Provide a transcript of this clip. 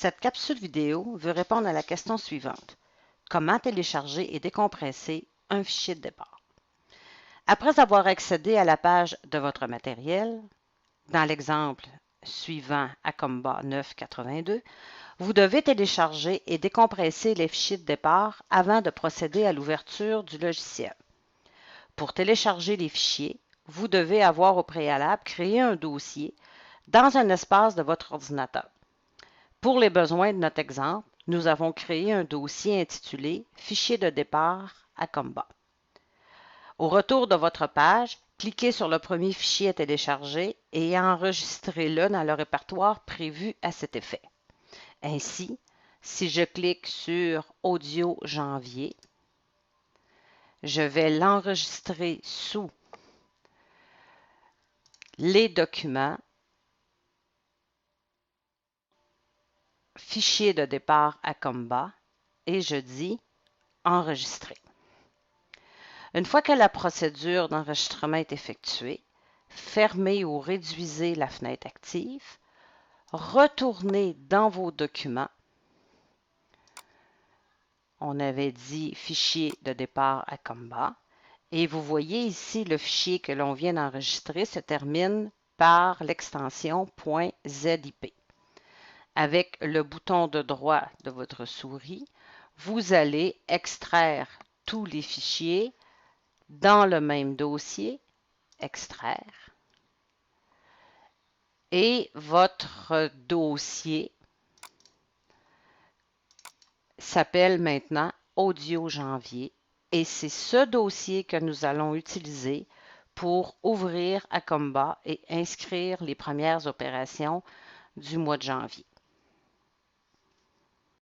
Cette capsule vidéo veut répondre à la question suivante. Comment télécharger et décompresser un fichier de départ? Après avoir accédé à la page de votre matériel, dans l'exemple suivant Acomba 982, vous devez télécharger et décompresser les fichiers de départ avant de procéder à l'ouverture du logiciel. Pour télécharger les fichiers, vous devez avoir au préalable créé un dossier dans un espace de votre ordinateur. Pour les besoins de notre exemple, nous avons créé un dossier intitulé « Fichier de départ Acomba ». Au retour de votre page, cliquez sur le premier fichier à télécharger et enregistrez-le dans le répertoire prévu à cet effet. Ainsi, si je clique sur « Audio janvier », je vais l'enregistrer sous « Les documents », fichier de départ Acomba et je dis enregistrer. Une fois que la procédure d'enregistrement est effectuée, fermez ou réduisez la fenêtre active, retournez dans vos documents. On avait dit fichier de départ Acomba et vous voyez ici le fichier que l'on vient d'enregistrer se termine par l'extension .zip. Avec le bouton de droit de votre souris, vous allez extraire tous les fichiers dans le même dossier, extraire, et votre dossier s'appelle maintenant Audio janvier et c'est ce dossier que nous allons utiliser pour ouvrir Acomba et inscrire les premières opérations du mois de janvier.